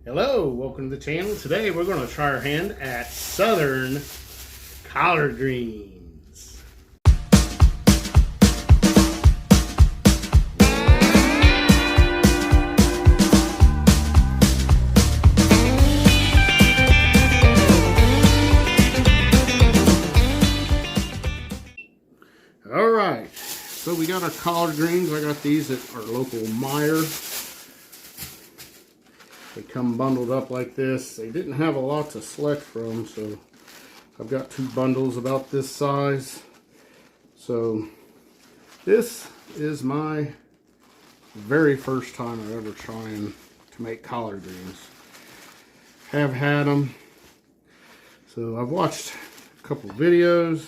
Hello, welcome to the channel. Today we're going to try our hand at Southern collard greens. Alright, so we got our collard greens. I got these at our local Meijer. They come bundled up like this. They didn't have a lot to select from, so I've got two bundles about this size. So this is my very first time I've ever trying to make collard greens. Have had them. So I've watched a couple videos,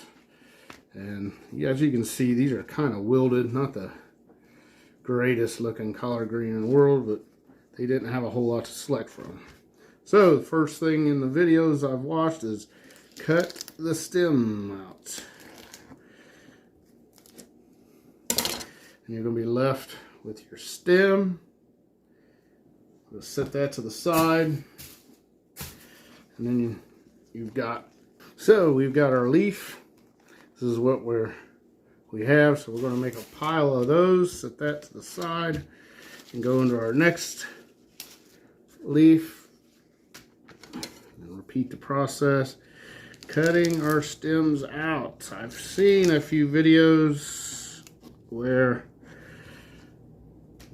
and as you can see, these are kind of wilted. Not the greatest looking collard green in the world, but they didn't have a whole lot to select from. So the first thing in the videos I've watched is cut the stem out. And you're going to be left with your stem. We'll set that to the side. And then we've got our leaf. This is what we have. So we're going to make a pile of those, set that to the side, and go into our next leaf and repeat the process, cutting our stems out. I've seen a few videos where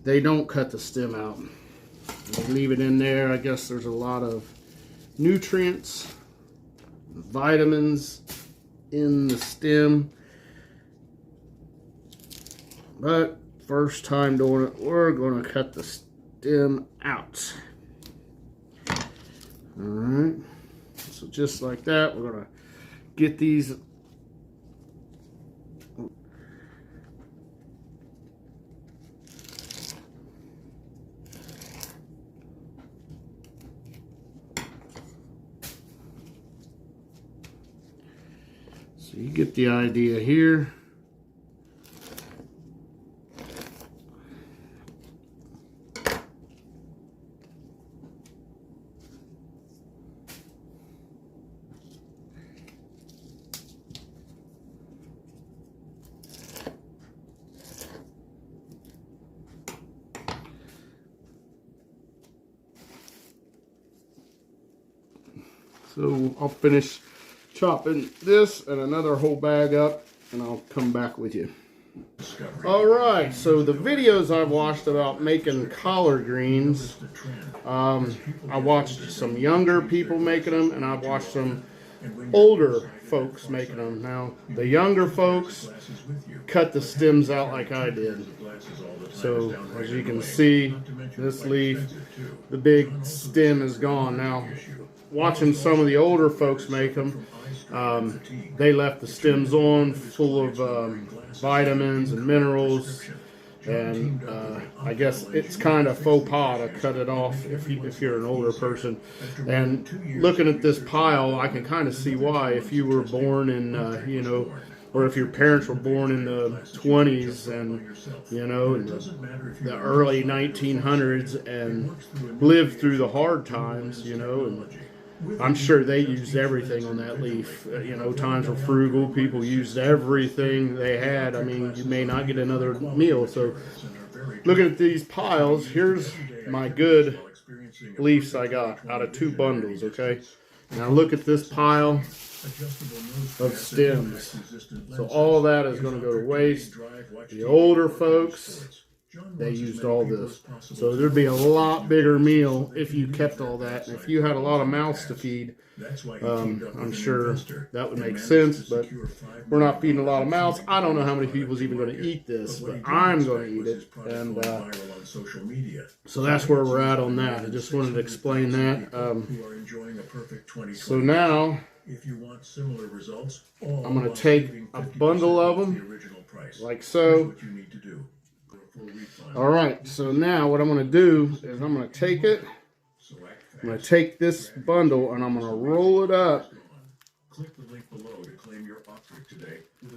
they don't cut the stem out. They leave it in there. I guess there's a lot of nutrients, vitamins in the stem. But first time doing it, we're going to cut the stem out. Alright, so just like that, we're going to get these so you get the idea here. So I'll finish chopping this and another whole bag up, and I'll come back with you. Alright, so the videos I've watched about making collard greens, I watched some younger people making them, and I've watched some older folks making them. Now, the younger folks cut the stems out like I did. So, as you can see, this leaf, the big stem is gone. Now, watching some of the older folks make them, they left the stems on, full of vitamins and minerals, and I guess it's kind of faux pas to cut it off if you're an older person. And looking at this pile, I can kind of see why. If you were born in, or if your parents were born in the 20s and, in the early 1900s and lived through the hard times, and I'm sure they used everything on that leaf. Times were frugal. People used everything they had. I mean, you may not get another meal. So looking at these piles, here's my good leaves I got out of two bundles, okay? Now look at this pile of stems. So all that is going to go to waste. The older folks, they used all this. So there'd be a lot bigger meal if you kept all that. And if you had a lot of mouths to feed, I'm sure that would make sense. But we're not feeding a lot of mouths. I don't know how many people's even going to eat this, but I'm going to eat it. And so that's where we're at on that. I just wanted to explain that. So now I'm going to take a bundle of them, like so. Alright, so now what I'm going to do is I'm going to take it, I'm going to take this bundle and I'm going to roll it up. I'm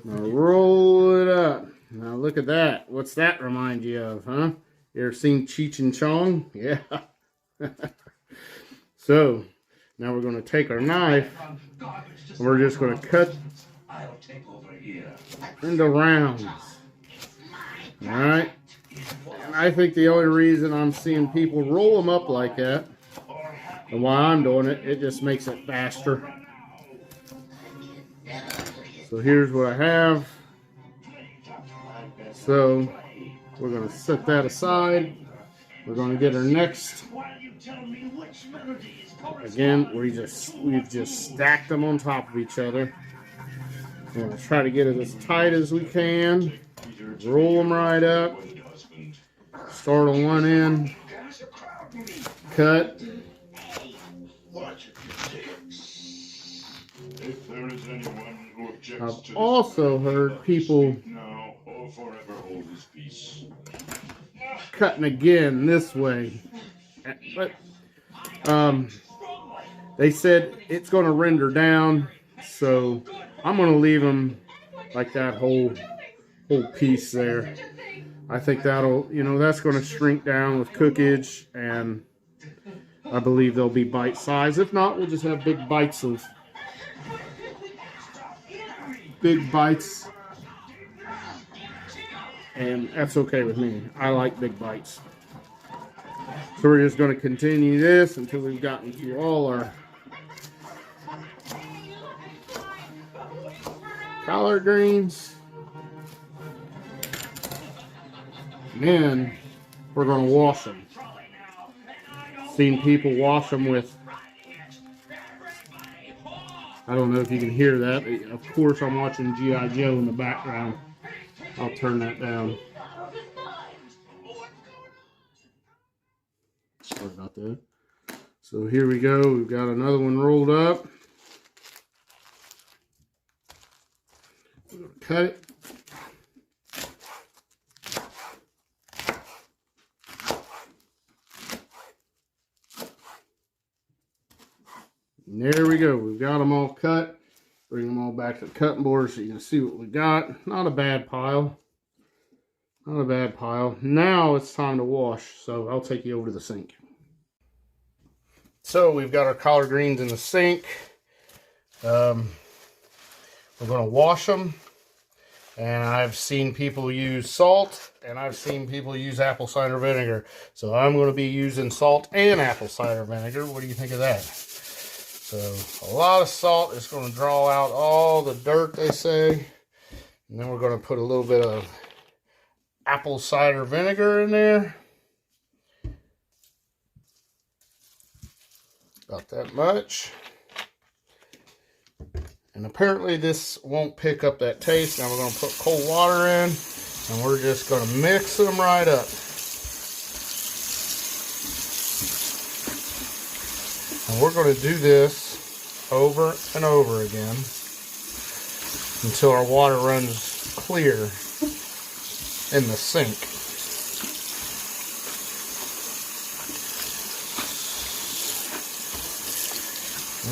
going to roll it up. Now look at that. What's that remind you of, huh? You ever seen Cheech and Chong? Yeah. So now we're going to take our knife and we're just going to cut into rounds. Alright? And I think the only reason I'm seeing people roll them up like that, and why I'm doing it, it just makes it faster. So here's what I have. So we're going to set that aside. We're going to get our next. Again, we've just stacked them on top of each other. We're going to try to get it as tight as we can. Roll them right up. Start on one end. Cut. I've also heard people cutting again this way, but they said it's going to render down, so I'm going to leave them like that whole piece there. I think that'll, that's going to shrink down with cookage, and I believe they'll be bite size. If not, we'll just have big bites, and that's okay with me. I like big bites. So we're just going to continue this until we've gotten through all our collard greens. And then we're going to wash them. Seen people wash them with, I don't know if you can hear that. Of course, I'm watching G.I. Joe in the background. I'll turn that down. Sorry about that. So here we go. We've got another one rolled up. We're going to cut it. And there we go. We've got them all cut. Bring them all back to the cutting board so you can see what we got. Not a bad pile. Not a bad pile. Now it's time to wash. So I'll take you over to the sink. So we've got our collard greens in the sink. We're going to wash them. And I've seen people use salt. And I've seen people use apple cider vinegar. So I'm going to be using salt and apple cider vinegar. What do you think of that? So a lot of salt is going to draw out all the dirt, they say. And then we're going to put a little bit of apple cider vinegar in there. About that much. And apparently this won't pick up that taste. Now we're going to put cold water in. And we're just going to mix them right up. And we're going to do this over and over again until our water runs clear in the sink.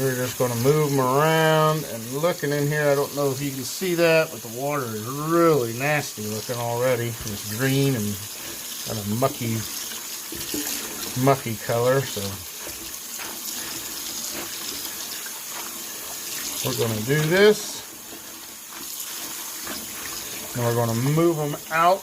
We're just going to move them around, and looking in here, I don't know if you can see that, but the water is really nasty looking already. It's green and kind of mucky color, so we're going to do this, and we're going to move them out.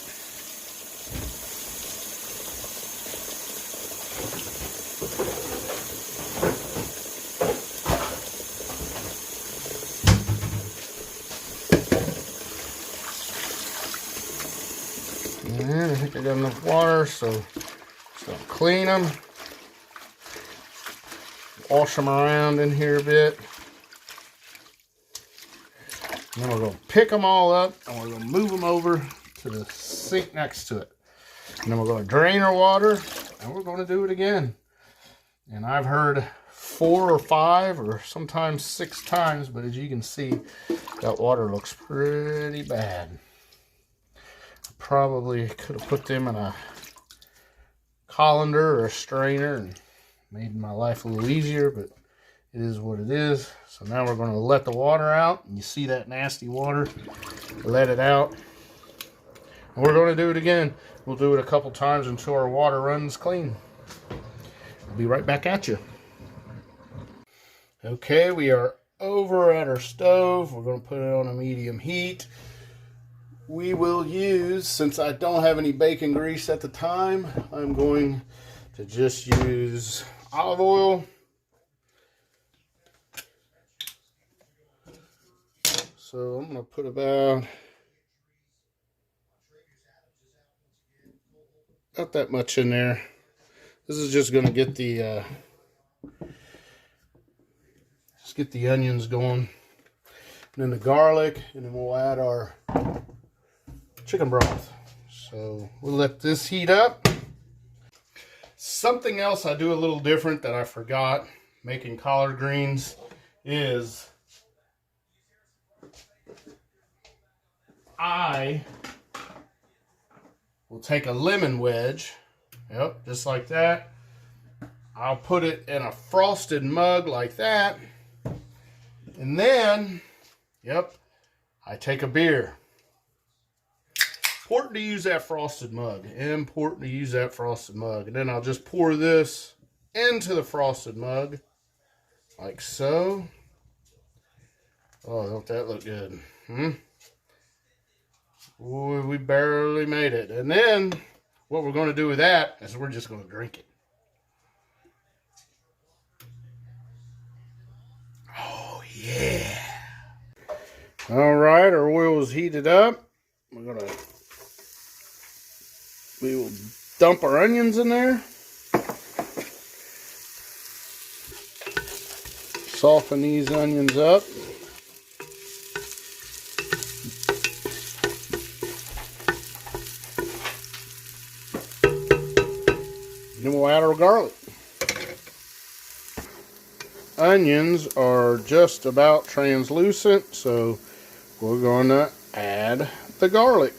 And I think I got enough water, so just going to clean them, wash them around in here a bit. And then we're going to pick them all up, and we're going to move them over to the sink next to it. And then we're going to drain our water, and we're going to do it again. And I've heard 4 or 5 or sometimes 6 times, but as you can see, that water looks pretty bad. I probably could have put them in a colander or a strainer and made my life a little easier, but it is what it is. So now we're going to let the water out. And you see that nasty water? Let it out. And we're going to do it again. We'll do it a couple times until our water runs clean. I'll be right back at you. Okay, we are over at our stove. We're going to put it on a medium heat. We will use, since I don't have any bacon grease at the time, I'm going to just use olive oil. So I'm going to put about that much in there. This is just going to get the onions going, and then the garlic, and then we'll add our chicken broth. So we'll let this heat up. Something else I do a little different that I forgot making collard greens is I will take a lemon wedge, yep, just like that. I'll put it in a frosted mug like that. And then, yep, I take a beer. Important to use that frosted mug. Important to use that frosted mug. And then I'll just pour this into the frosted mug, like so. Oh, don't that look good? Boy, we barely made it. And then, what we're going to do with that is we're just going to drink it. Oh, yeah. All right, our oil is heated up. We will dump our onions in there. Soften these onions up. Then we'll add our garlic. Onions are just about translucent, so we're going to add the garlic.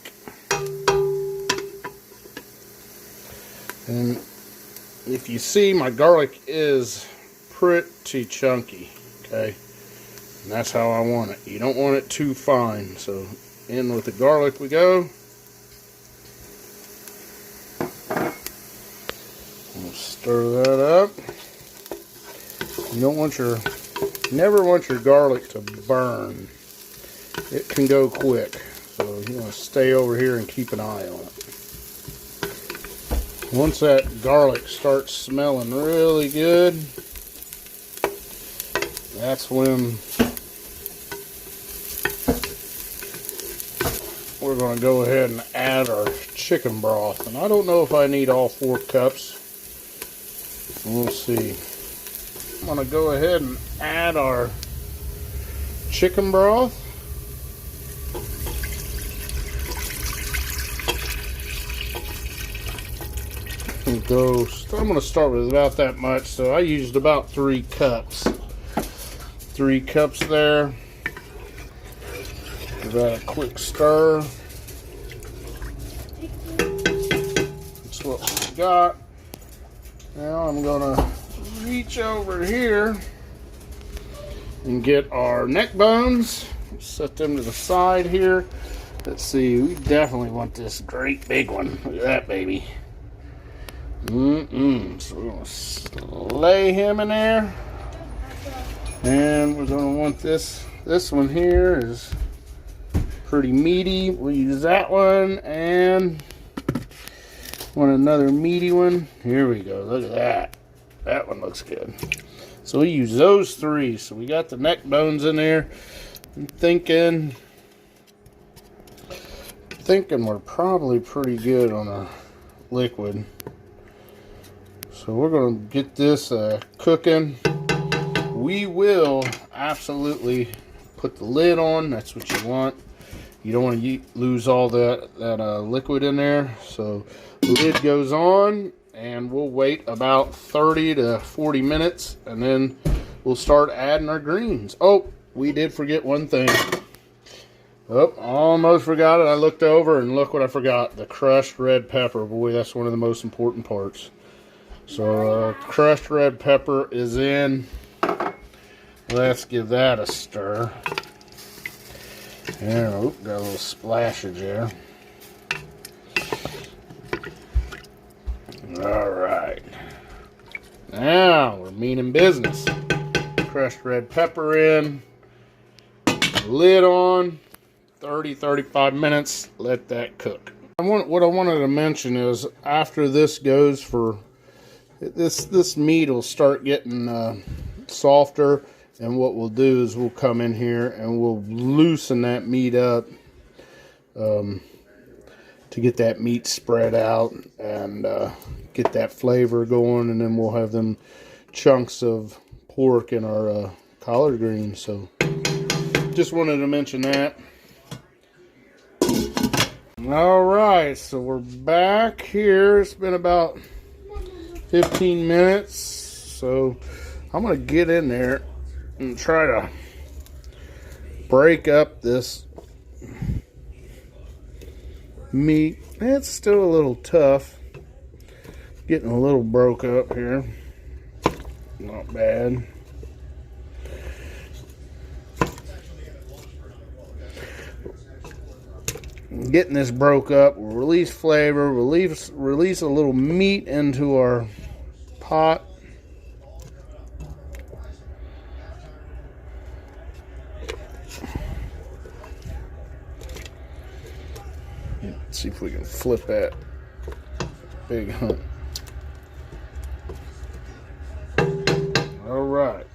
And if you see, my garlic is pretty chunky, okay? And that's how I want it. You don't want it too fine, so in with the garlic we go. We'll stir that up. You don't want never want your garlic to burn. It can go quick, so you want to stay over here and keep an eye on it. Once that garlic starts smelling really good, that's when we're going to go ahead and add our chicken broth. And I don't know if I need all 4 cups. We'll see. I'm going to go ahead and add our chicken broth. I'm going to start with about that much. So I used about 3 cups. 3 cups there. Give that a quick stir. That's what we got. Now I'm going to reach over here and get our neck bones. Set them to the side here. Let's see, we definitely want this great big one. Look at that baby. So we're going to lay him in there. And we're going to want this one here is pretty meaty. We'll use that one, and want another meaty one. Here we go. Look at that. That one looks good. So we use those 3. So we got the neck bones in there. I'm thinking we're probably pretty good on a liquid. So we're going to get this cooking. We will absolutely put the lid on. That's what you want. You don't want to lose all that liquid in there. So the lid goes on, and we'll wait about 30 to 40 minutes, and then we'll start adding our greens. Oh, we did forget one thing. Oh, almost forgot it. I looked over, and look what I forgot. The crushed red pepper. Boy, that's one of the most important parts. So crushed red pepper is in. Let's give that a stir. There, oh, got a little splashage there. Alright. Now we're meaning business. Crushed red pepper in, lid on, 30-35 minutes, let that cook. What I wanted to mention is after this goes for, this meat will start getting softer, and what we'll do is we'll come in here and we'll loosen that meat up to get that meat spread out and get that flavor going, and then we'll have them chunks of pork in our collard greens. So just wanted to mention that. All right, so we're back here. It's been about 15 minutes, so I'm gonna get in there and try to break up this meat. It's still a little tough, getting a little broke up here. Not bad. Getting this broke up will release flavor, release a little meat into our pot. Let's see if we can flip that big hump. All right,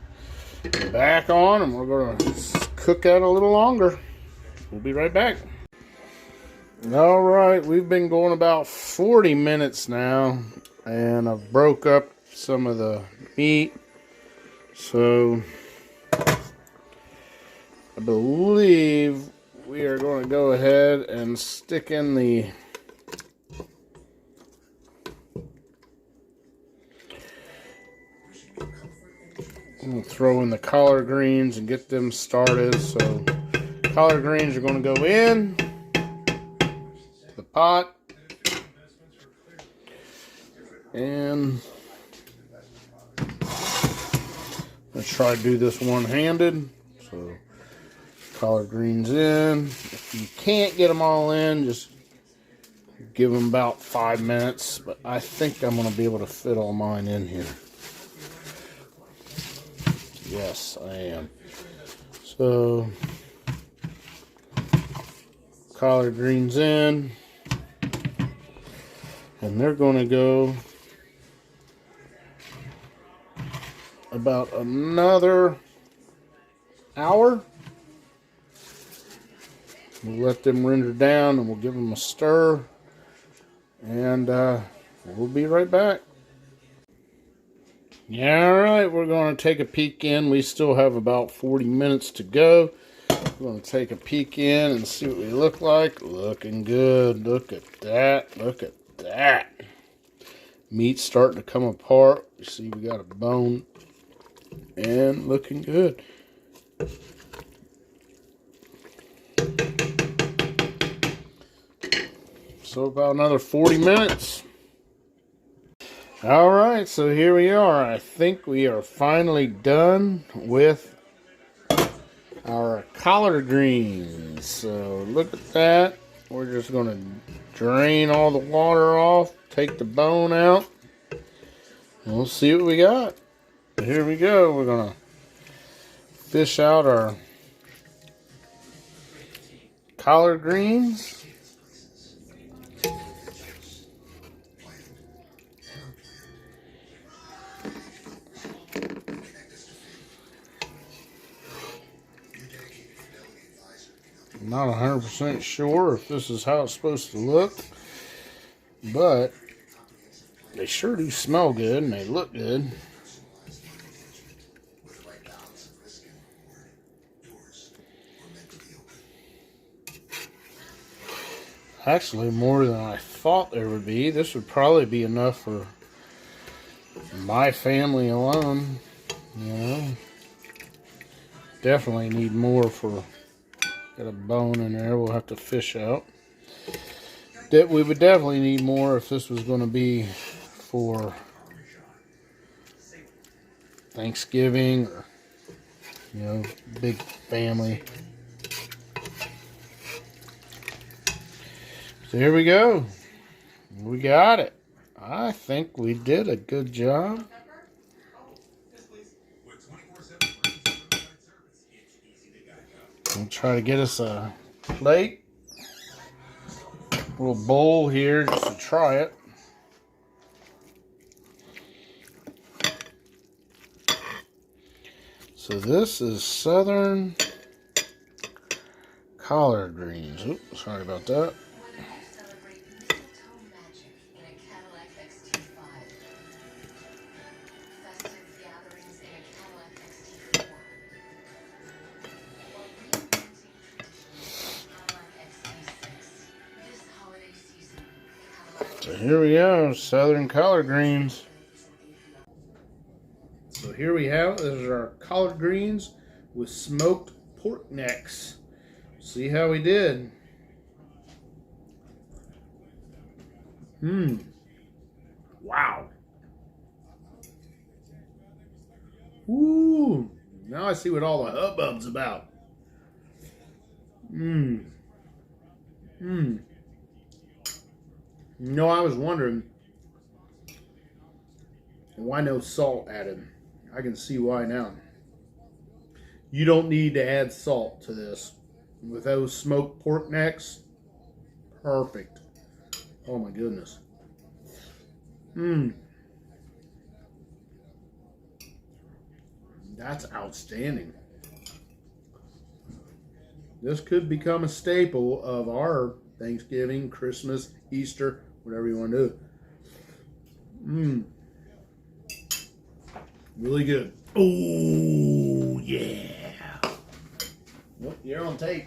back on, and we're going to cook that a little longer. We'll be right back. All right, we've been going about 40 minutes now, and I've broke up some of the meat. So I believe we are going to go ahead and stick in the throw in the collard greens and get them started. So collard greens are going to go in the pot, and let's try to do this one-handed. So collard greens in. If you can't get them all in, just give them about 5 minutes, but I think I'm going to be able to fit all mine in here. Yes, I am. So collard greens in, and they're going to go about another hour. We'll let them render down, and we'll give them a stir, and we'll be right back. Yeah, all right, we're going to take a peek in. We still have about 40 minutes to go. We're going to take a peek in and see what we look like. Looking good. Look at that. Look at that. Meat's starting to come apart. You see we got a bone. And looking good. So about another 40 minutes. All right, so here we are. I think we are finally done with our collard greens. So look at that. We're just going to drain all the water off, take the bone out, and we'll see what we got. Here we go. We're going to fish out our collard greens. Not 100% sure if this is how it's supposed to look, but they sure do smell good and they look good. Actually, more than I thought there would be. This would probably be enough for my family alone, you know. Definitely need more for... Got a bone in there we'll have to fish out. We would definitely need more if this was going to be for Thanksgiving or, you know, big family. So here we go. We got it. I think we did a good job. I'll try to get us a plate, a little bowl here just to try it. So this is Southern collard greens. Oops, sorry about that. So here we go, Southern collard greens. So here we have, this is our collard greens with smoked pork necks. See how we did. Wow. Ooh. Now I see what all the hubbub's about. You know, I was wondering why no salt added. I can see why now. You don't need to add salt to this. With those smoked pork necks, perfect. Oh my goodness. That's outstanding. This could become a staple of our Thanksgiving, Christmas, Easter, whatever you want to do. Really good. Oh, yeah. Well, you're on tape.